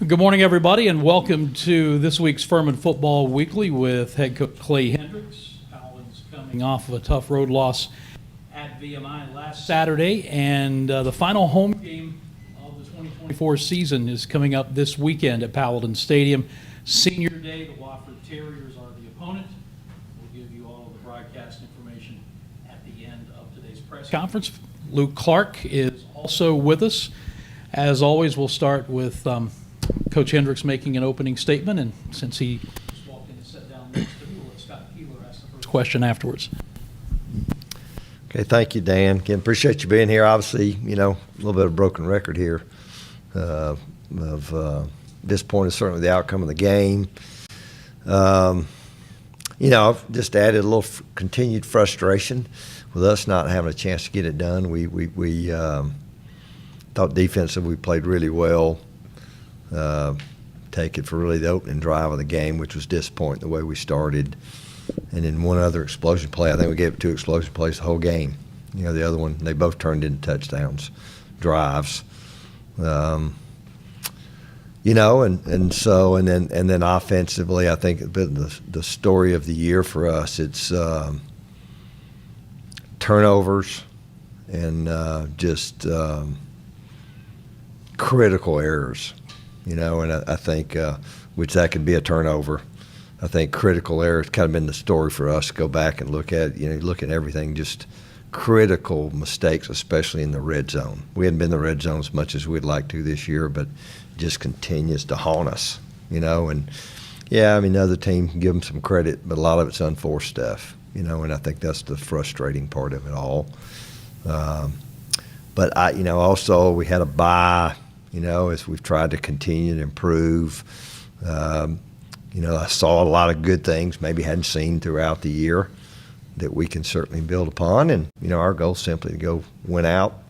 Good morning, everybody, and welcome to this week's Furman Football Weekly with head coach Clay Hendricks. Paladins coming off of a tough road loss at VMI last Saturday, and the final home game of the 2024 season is coming up this weekend at Paladins Stadium. Senior Day, the Wofford Terriers are the opponent. We'll give you all the broadcast information at the end of today's press conference. Luke Clark is also with us. As always, we'll start with Coach Hendricks making an opening statement, and since he just walked in and sat down next to me, we'll let Scott Keeler ask the first question afterwards. Okay, thank you, Dan. Again, appreciate you being here. Obviously, a little bit of a broken record here. Disappointed certainly the outcome of the game. I've just added a little continued frustration with us not having a chance to get it done. We thought defensively we played really well. Take it for really the opening drive of the game, which was disappointing the way we started. And then one other explosion play. I think we gave two explosion plays the whole game. The other one, they both turned into touchdowns, drives. And then offensively, I think the story of the year for us, it's turnovers and just critical errors. And I think, which that could be a turnover. I think critical error has kind of been the story for us. Go back and look at, look at everything, just critical mistakes, especially in the red zone. We hadn't been in the red zone as much as we'd like to this year, but it just continues to haunt us, And, the other team can give them some credit, but a lot of it's unforced stuff, and I think that's the frustrating part of it all. But, also we had a bye, as we've tried to continue to improve. I saw a lot of good things maybe hadn't seen throughout the year that we can certainly build upon. And, our goal is simply to go win out.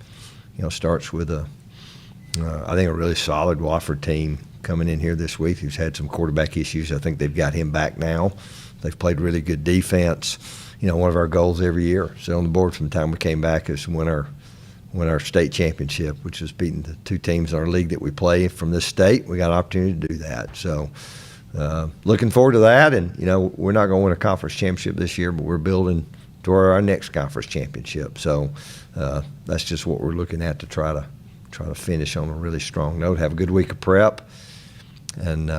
Starts with I think a really solid Wofford team coming in here this week who's had some quarterback issues. I think they've got him back now. They've played really good defense. One of our goals every year, so on the board from the time we came back, is to win our state championship, which is beating the two teams in our league that we play from this state. We got an opportunity to do that. So looking forward to that. And, we're not going to win a conference championship this year, but we're building toward our next conference championship. So that's just what we're looking at to try to finish on a really strong note, have a good week of prep. And,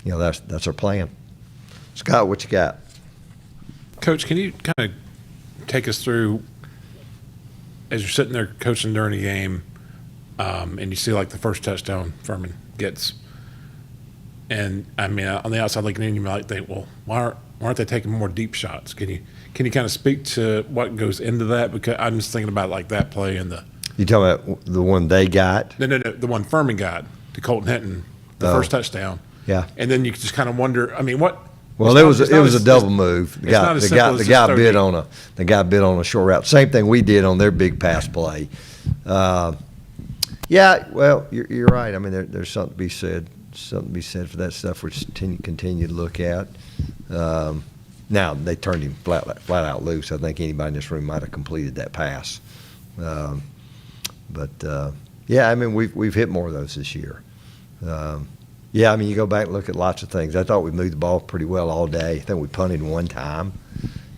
that's our plan. Scott, what you got? Coach, can you kind of take us through, as you're sitting there coaching during a game, and you see like the first touchdown Furman gets, and on the outside looking in, you might think, well, why aren't they taking more deep shots? Can you kind of speak to what goes into that? Because I'm just thinking about like that play and the. You talking about the one they got? No, the one Furman got to Colton Hinton, the first touchdown. Yeah. And then you just kind of wonder. What? Well, it was a double move. The guy bid on a short route. Same thing we did on their big pass play. Yeah, well, you're right. There's something to be said. Something to be said for that stuff. We're continue to look at. Now they turned him flat out loose. I think anybody in this room might have completed that pass. We've hit more of those this year. You go back and look at lots of things. I thought we moved the ball pretty well all day. I think we punted one time,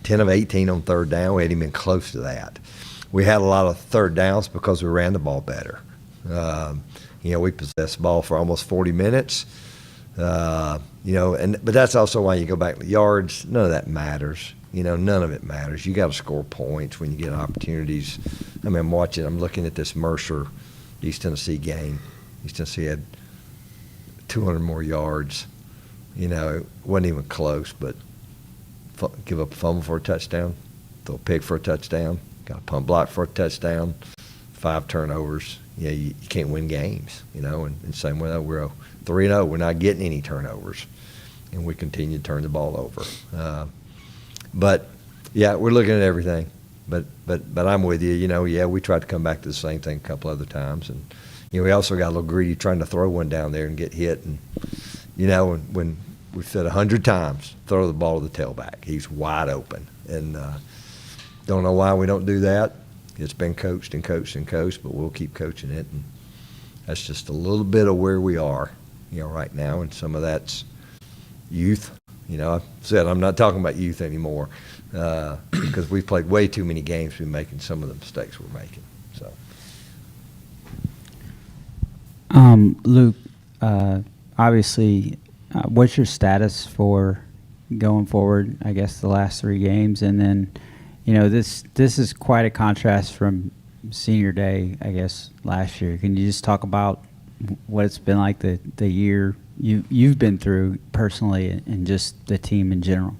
10 of 18 on third down. We hadn't even been close to that. We had a lot of third downs because we ran the ball better. We possessed the ball for almost 40 minutes. But that's also why you go back to yards. None of that matters. None of it matters. You got to score points when you get opportunities. I'm looking at this Mercer East Tennessee game. East Tennessee had 200 more yards. It wasn't even close, but give up a fumble for a touchdown, throw a pick for a touchdown, got a punt block for a touchdown, 5 turnovers. You can't win games, and same way we're 3-0. We're not getting any turnovers, and we continue to turn the ball over. We're looking at everything. But I'm with you. We tried to come back to the same thing a couple other times, and we also got a little greedy trying to throw one down there and get hit. And when we've said 100 times, throw the ball to the tailback. He's wide open, and don't know why we don't do that. It's been coached and coached and coached, but we'll keep coaching it. And that's just a little bit of where we are, right now. And some of that's youth. I said I'm not talking about youth anymore because we've played way too many games. We're making some of the mistakes we're making. So, Luke, obviously, what's your status for going forward? I guess the last 3 games, and then, this is quite a contrast from senior day, I guess, last year. Can you just talk about what it's been like the year you've been through personally and just the team in general?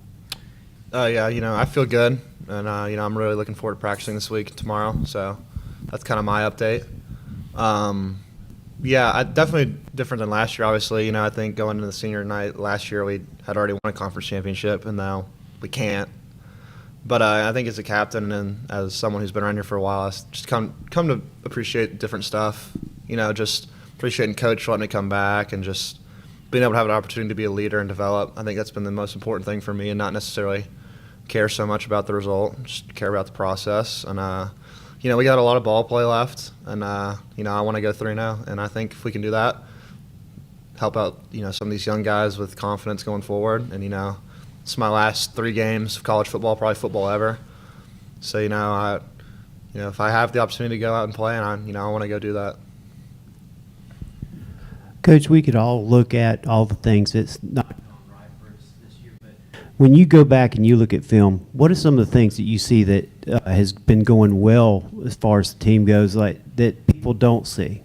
Yeah, I feel good, and I'm really looking forward to practicing this week and tomorrow. So that's kind of my update. Yeah, definitely different than last year. Obviously, I think going into the senior night last year, we had already won a conference championship, and now we can't. But I think as a captain and as someone who's been around here for a while, I just come to appreciate different stuff. Just appreciating Coach letting me come back and just being able to have an opportunity to be a leader and develop. I think that's been the most important thing for me, and not necessarily care so much about the result, just care about the process. And we got a lot of ball play left, and I want to go 3-0, and I think if we can do that, help out some of these young guys with confidence going forward. And it's my last 3 games of college football, probably football ever. So if I have the opportunity to go out and play, and I want to go do that. Coach, we could all look at all the things that's not gone right for us this year, but when you go back and you look at film, what are some of the things that you see that has been going well as far as the team goes, like that people don't see?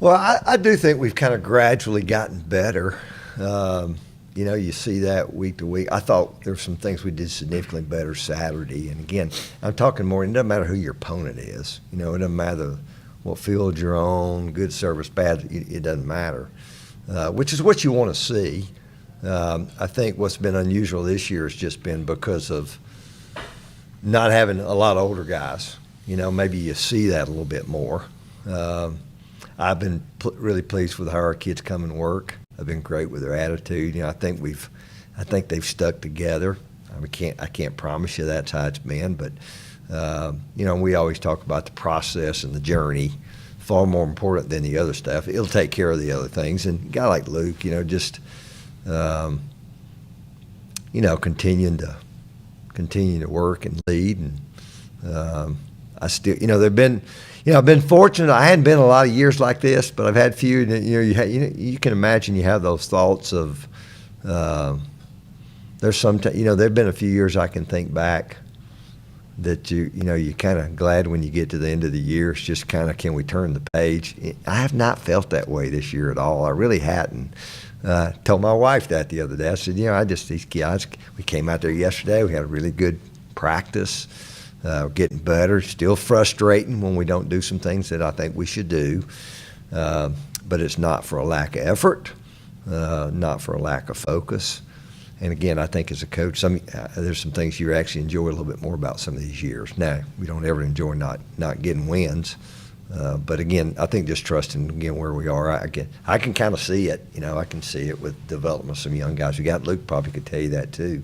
Well, I do think we've kind of gradually gotten better. You see that week to week. I thought there were some things we did significantly better Saturday. And again, I'm talking more, it doesn't matter who your opponent is. It doesn't matter what field you're on, good service, bad, it doesn't matter, which is what you want to see. I think what's been unusual this year has just been because of not having a lot of older guys. Maybe you see that a little bit more. I've been really pleased with how our kids come and work. I've been great with their attitude. I think they've stuck together. I can't promise you that's how it's been, but we always talk about the process and the journey, far more important than the other stuff. It'll take care of the other things. And a guy like Luke, just continuing to work and lead. And I still, I've been fortunate. I hadn't been a lot of years like this, but I've had few. You can imagine you have those thoughts of. There's some, there've been a few years I can think back that you're kind of glad when you get to the end of the year. It's just kind of, can we turn the page? I have not felt that way this year at all. I really hadn't. Told my wife that the other day. I said, these guys, we came out there yesterday. We had a really good practice. Getting better. Still frustrating when we don't do some things that I think we should do. But it's not for a lack of effort, not for a lack of focus. And again, I think as a coach, there's some things you actually enjoy a little bit more about some of these years. Now, we don't ever enjoy not getting wins. But again, I think just trusting again where we are. I can kind of see it. I can see it with development of some young guys. We got Luke probably could tell you that too.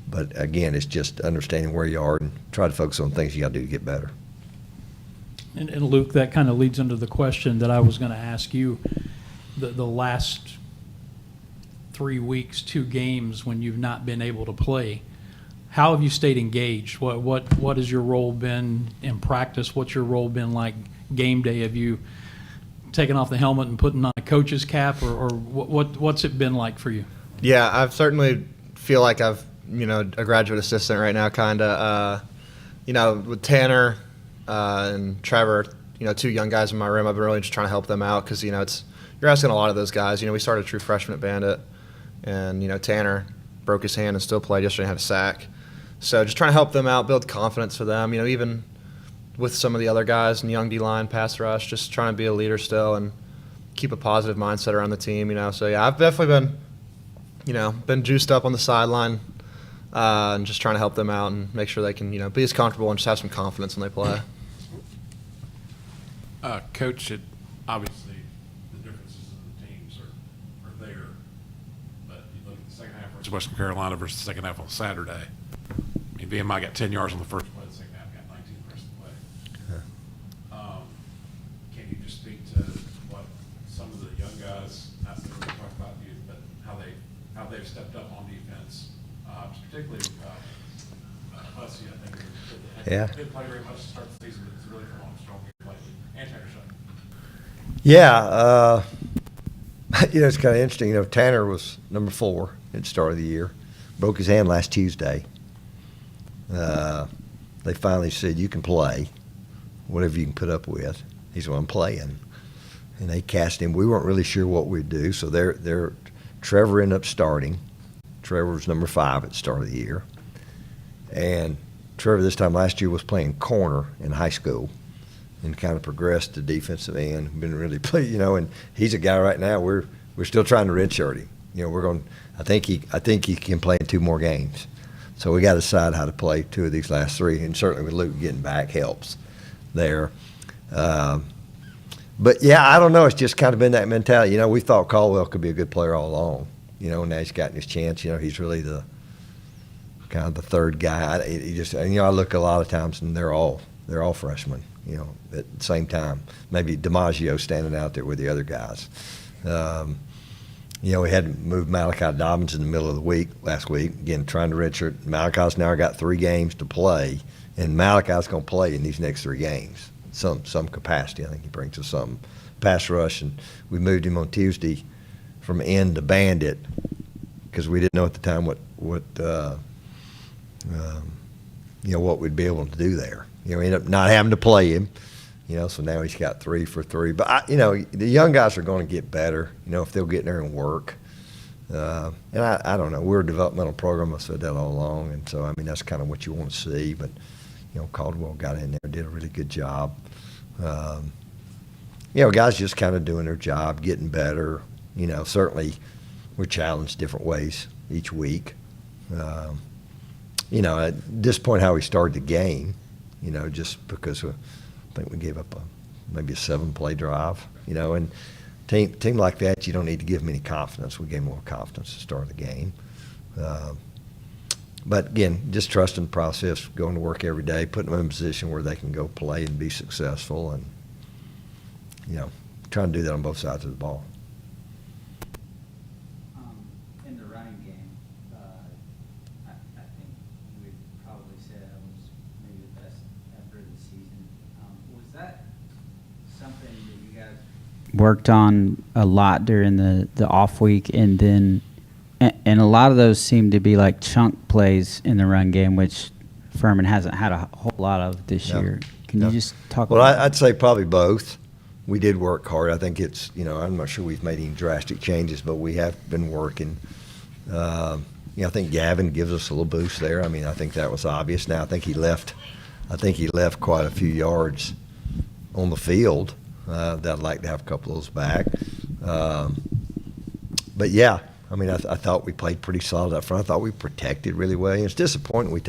But again, it's just understanding where you are and try to focus on things you got to do to get better. And Luke, that kind of leads into the question that I was going to ask you. The last 3 weeks, 2 games when you've not been able to play, how have you stayed engaged? What has your role been in practice? What's your role been like game day? Have you taken off the helmet and putting on a coach's cap, or what's it been like for you? Yeah, I've certainly feel like I've a graduate assistant right now, kind of. With Tanner and Trevor, 2 young guys in my room. I've been really just trying to help them out because you're asking a lot of those guys. We started a true freshman at Bandit, and Tanner broke his hand and still played yesterday and had a sack. So just trying to help them out, build confidence for them. Even with some of the other guys in young D-line, pass rush, just trying to be a leader still and keep a positive mindset around the team. So yeah, I've definitely been juiced up on the sideline. And just trying to help them out and make sure they can, be as comfortable and just have some confidence when they play. Coach, obviously the differences in the teams are there, but you look at the second half versus Western Carolina versus the second half on Saturday. I mean, VMI got 10 yards on the first play, the second half got 19 the rest of the play. Can you just speak to what some of the young guys, not that we're talking about youth, but how they've stepped up on defense, particularly Hussey, I think, Yeah. didn't play very much to start the season, but it's really come on strong game lately. And Tanner Sutton. Yeah, it's kind of interesting. Tanner was number 4 at the start of the year. Broke his hand last Tuesday. They finally said, you can play, whatever you can put up with. He's what I'm playing. And they cast him. We weren't really sure what we'd do, so Trevor ended up starting. Trevor was number 5 at the start of the year. And Trevor this time last year was playing corner in high school and kind of progressed to defensive end. Been really play, and he's a guy right now. We're still trying to redshirt him. We're going. I think he can play in 2 more games. So we got to decide how to play 2 of these last 3, and certainly with Luke getting back helps there. But yeah, I don't know. It's just kind of been that mentality. We thought Caldwell could be a good player all along. And now he's gotten his chance. He's really the kind of the third guy. He just, I look a lot of times and they're all freshmen. At the same time, maybe DiMaggio standing out there with the other guys. We had moved Malachi Dobbins in the middle of the week last week. Again, trying to redshirt. Malachi's now got 3 games to play, and Malachi's going to play in these next 3 games. Some capacity. I think he brings us some pass rush, and we moved him on Tuesday from end to bandit because we didn't know at the time what we'd be able to do there. We ended up not having to play him. So now he's got 3 for 3. But, the young guys are going to get better, if they'll get in there and work. And I don't know. We're a developmental program. I said that all along. And so, that's kind of what you want to see. But, Caldwell got in there, did a really good job. Guys just kind of doing their job, getting better. Certainly we're challenged different ways each week. At this point how we started the game, just because I think we gave up maybe a 7-play drive, and team like that, you don't need to give them any confidence. We gave them more confidence to start the game. But again, just trusting the process, going to work every day, putting them in a position where they can go play and be successful, and trying to do that on both sides of the ball. In the running game, I think you would probably say that was maybe the best effort of the season. Was that something that you guys worked on a lot during the off week, and then and a lot of those seem to be like chunk plays in the run game, which Furman hasn't had a whole lot of this year. Can you just talk Well, about I'd say probably both. We did work hard. I think it's, I'm not sure we've made any drastic changes, but we have been working. I think Gavin gives us a little boost there. I think that was obvious. Now, I think he left quite a few yards on the field that I'd like to have a couple of those back. But yeah, I thought we played pretty solid up front. I thought we protected really well. It's disappointing we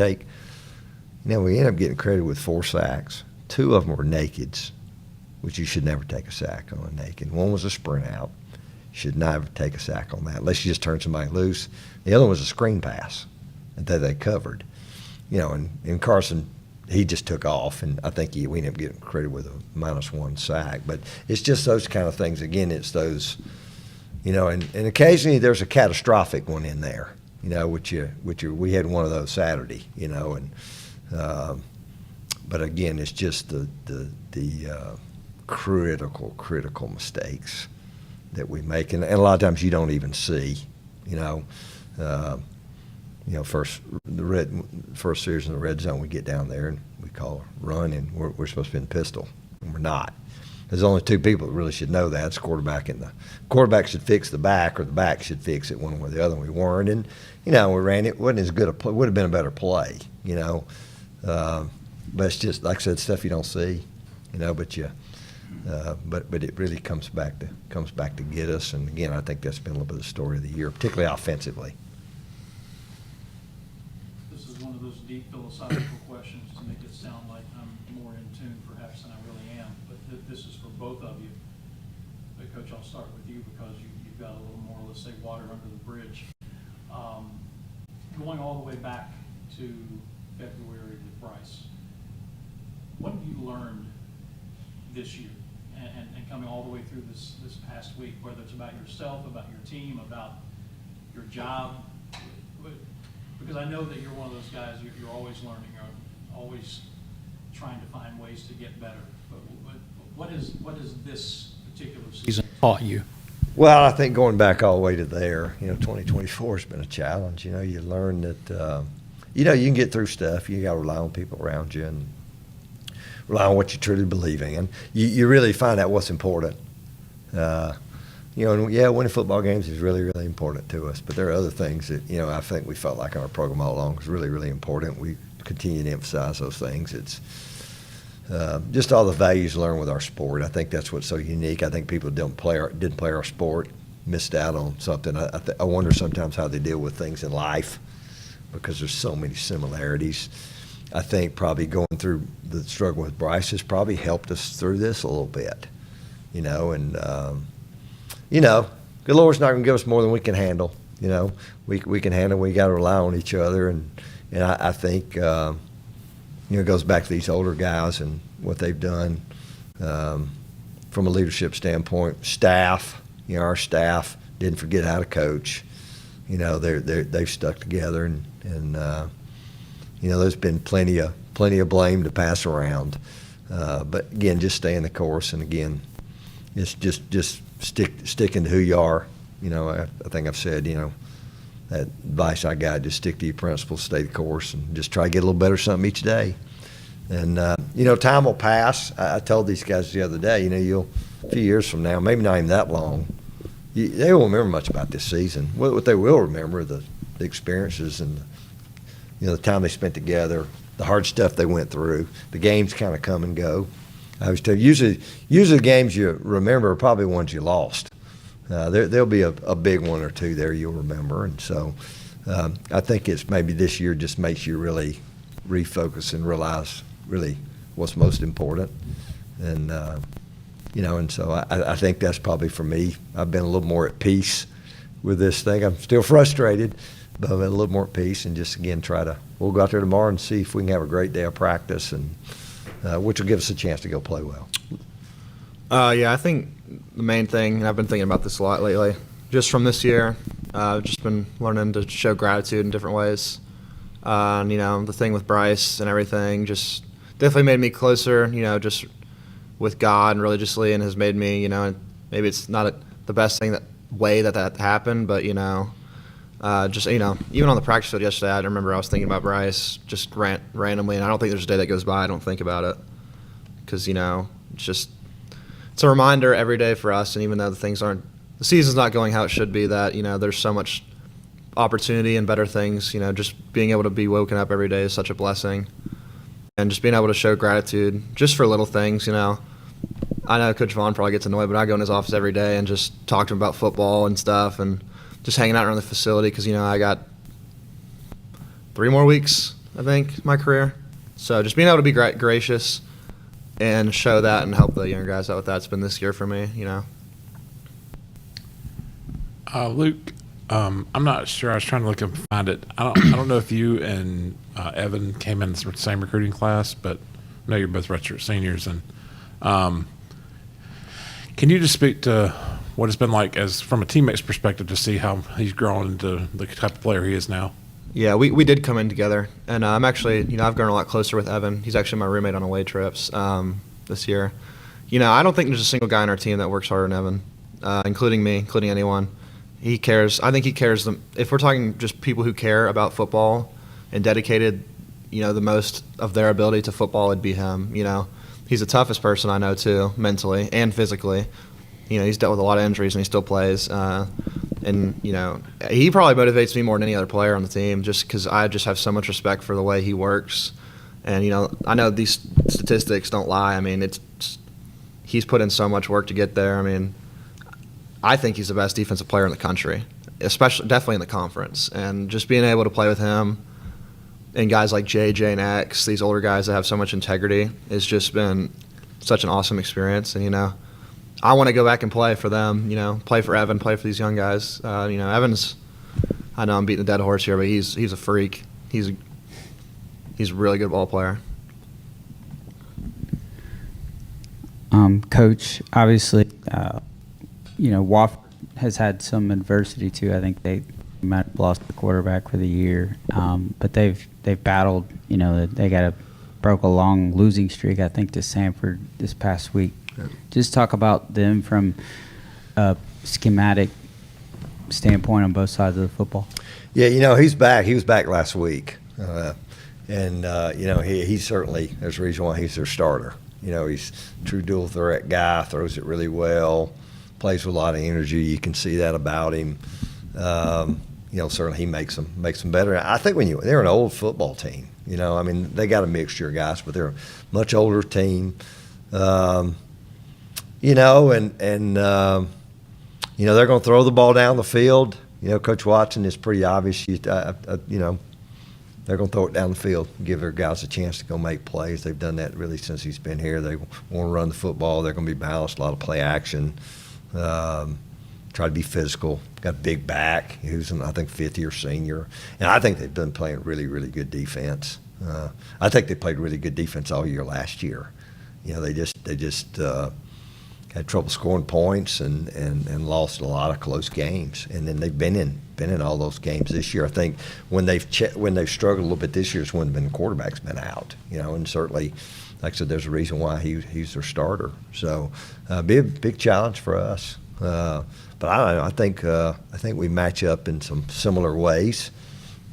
end up getting credited with 4 sacks. 2 of them were nakeds, which you should never take a sack on a naked. One was a sprint out. Should never take a sack on that unless you just turn somebody loose. The other one was a screen pass that they covered. And Carson, he just took off, and I think we ended up getting credited with a -1 sack. But it's just those kind of things. Again, it's those, and occasionally there's a catastrophic one in there, we had one of those Saturday, but again, it's just the critical mistakes that we make, and a lot of times you don't even see, first series in the red zone, we get down there and we call a run, and we're supposed to be in pistol, and we're not. There's only 2 people that really should know that. It's quarterback should fix the back, or the back should fix it one way or the other. And we weren't, and we ran it. Wasn't as good a play. Would have been a better play, But it's just like I said, stuff you don't see, But it really comes back to get us. And again, I think that's been a little bit of the story of the year, particularly offensively. This is one of those deep philosophical questions to make it sound like I'm more in tune perhaps than I really am. But this is for both of you. But Coach, I'll start with you because you've got a little more, let's say, water under the bridge. Going all the way back to February with Bryce. What have you learned this year and coming all the way through this past week, whether it's about yourself, about your team, about your job? Because I know that you're one of those guys, you're always learning, you're always trying to find ways to get better. But what is this particular season taught you? Well, I think going back all the way to there, 2024 has been a challenge. You learn that, you can get through stuff. You got to rely on people around you and rely on what you truly believe in. You really find out what's important. And winning football games is really, really important to us. But there are other things that, I think we felt like our program all along was really, really important. We continue to emphasize those things. It's just all the values learned with our sport. I think that's what's so unique. I think people didn't play our sport, missed out on something. I wonder sometimes how they deal with things in life because there's so many similarities. I think probably going through the struggle with Bryce has probably helped us through this a little bit, the Lord's not going to give us more than we can handle. We can handle. We got to rely on each other, and I think it goes back to these older guys and what they've done from a leadership standpoint. Staff, our staff didn't forget how to coach. They've stuck together, and there's been plenty of blame to pass around. But again, just staying the course, and again, it's just sticking to who you are. I think I've said, that advice I got, just stick to your principles, stay the course, and just try to get a little better something each day. And, time will pass. I told these guys the other day, a few years from now, maybe not even that long, they won't remember much about this season. What they will remember are the experiences and, the time they spent together, the hard stuff they went through. The games kind of come and go. I was telling you, usually the games you remember are probably ones you lost. There'll be a big one or two there you'll remember. And so I think it's maybe this year just makes you really refocus and realize really what's most important. And, and so I think that's probably for me. I've been a little more at peace with this thing. I'm still frustrated, but I've been a little more at peace and just, again, we'll go out there tomorrow and see if we can have a great day of practice, and which will give us a chance to go play well. I think the main thing, and I've been thinking about this a lot lately, just from this year, I've just been learning to show gratitude in different ways. The thing with Bryce and everything just definitely made me closer, just with God and religiously, and has made me, maybe it's not the best thing that happened, but, even on the practice field yesterday, I remember I was thinking about Bryce just randomly, and I don't think there's a day that goes by I don't think about it, because, it's a reminder every day for us, and even though the season's not going how it should be, that, there's so much opportunity and better things, just being able to be woken up every day is such a blessing, and just being able to show gratitude just for little things, I know Coach Vaughn probably gets annoyed, but I go in his office every day and just talk to him about football and stuff, and just hanging out around the facility, because, I got 3 more weeks, I think, my career. So just being able to be gracious and show that and help the younger guys out with that's been this year for me, Luke, I'm not sure. I was trying to look and find it. I don't know if you and Evan came in the same recruiting class, but I know you're both redshirt seniors. And can you just speak to what it's been like as from a teammate's perspective to see how he's grown into the type of player he is now? Yeah, we did come in together, and I'm actually, I've grown a lot closer with Evan. He's actually my roommate on away trips this year. I don't think there's a single guy on our team that works harder than Evan, including me, including anyone. He cares. I think he cares. If we're talking just people who care about football and dedicated, the most of their ability to football, it'd be him. He's the toughest person I know too, mentally and physically. He's dealt with a lot of injuries and he still plays. And he probably motivates me more than any other player on the team, just because I just have so much respect for the way he works. And I know these statistics don't lie. I mean, he's put in so much work to get there. I mean, I think he's the best defensive player in the country, definitely in the conference. And just being able to play with him and guys like JJ and X, these older guys that have so much integrity, has just been such an awesome experience. And I want to go back and play for them, play for Evan, play for these young guys. Evan's, I know I'm beating a dead horse here, but he's a freak. He's he's a really good ball player. Coach, obviously, Wofford has had some adversity too. I think they might have lost the quarterback for the year, but they've battled. They broke a long losing streak, I think, to Sanford this past week. Yeah. Just talk about them from a schematic standpoint on both sides of the football. Yeah, he's back. He was back last week, he certainly, there's a reason why he's their starter. He's a true dual threat guy, throws it really well, plays with a lot of energy. You can see that about him. Certainly he makes them better. I think they're an old football team. They got a mixture of guys, but they're a much older team. They're going to throw the ball down the field. Coach Watson is pretty obvious. They're going to throw it down the field, give their guys a chance to go make plays. They've done that really since he's been here. They want to run the football. They're going to be balanced, a lot of play action. Try to be physical. Got a big back who's, I think, fifth-year senior. And I think they've been playing really, really good defense. I think they played really good defense all year last year. They just had trouble scoring points and lost a lot of close games. And then they've been in all those games this year. I think when they've struggled a little bit this year is when the quarterback's been out. And certainly, like I said, there's a reason why he's their starter. So, be a big challenge for us. But I don't know. I think we match up in some similar ways.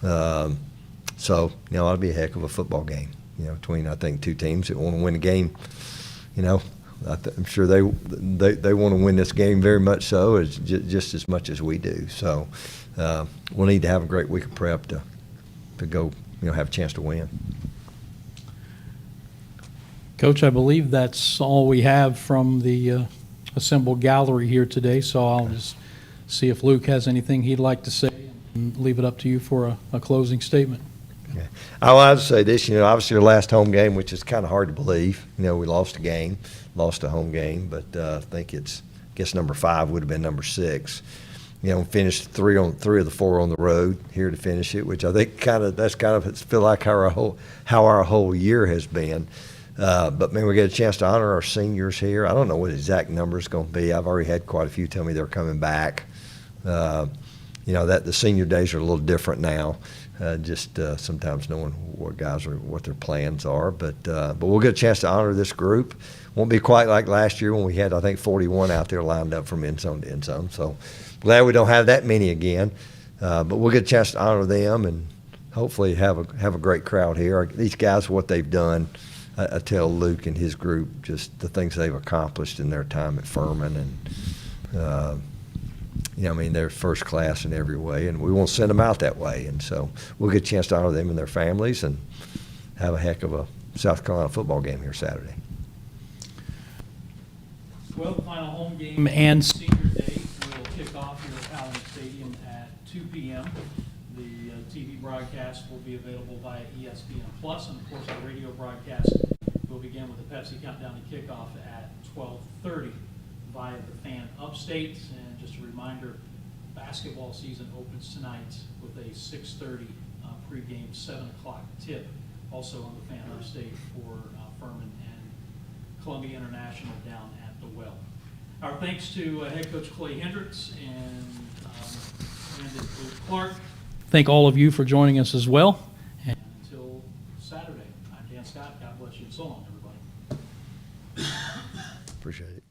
It'll be a heck of a football game. Between I think two teams that want to win a game. I'm sure they want to win this game very much so, as just as much as we do. So we'll need to have a great week of prep to go, have a chance to win. Coach, I believe that's all we have from the assembled gallery here today, so I'll just see if Luke has anything he'd like to say and leave it up to you for a closing statement. Okay. I wanted to say this, obviously our last home game, which is kind of hard to believe. We lost a home game, but I think I guess number 5 would have been number 6. Finished 3 of the 4 on the road here to finish it, which I think that's feel like how our whole year has been. But we get a chance to honor our seniors here. I don't know what the exact number is going to be. I've already had quite a few tell me they're coming back. That the senior days are a little different now. Sometimes knowing what their plans are, but we'll get a chance to honor this group. Won't be quite like last year when we had, I think, 41 out there lined up from end zone to end zone. So glad we don't have that many again, but we'll get a chance to honor them and hopefully have a great crowd here. These guys, what they've done, I tell Luke and his group just the things they've accomplished in their time at Furman, and they're first class in every way, and we won't send them out that way. And so we'll get a chance to honor them and their families and have a heck of a South Carolina football game here Saturday. Well, the final home game and senior day will kick off here at Paladins Stadium at 2 p.m. The TV broadcast will be available via ESPN Plus, and of course our radio broadcast will begin with the Pepsi Countdown to kickoff at 12:30 via the Fan Upstate. And just a reminder, basketball season opens tonight with a 6:30 pregame 7 o'clock tip, also on the Fan Upstate for Furman and Columbia International down at the Well. Our thanks to head coach Clay Hendricks and Luke Clark. Thank all of you for joining us as well. And until Saturday, I'm Dan Scott. God bless you and so long, everybody. Appreciate it.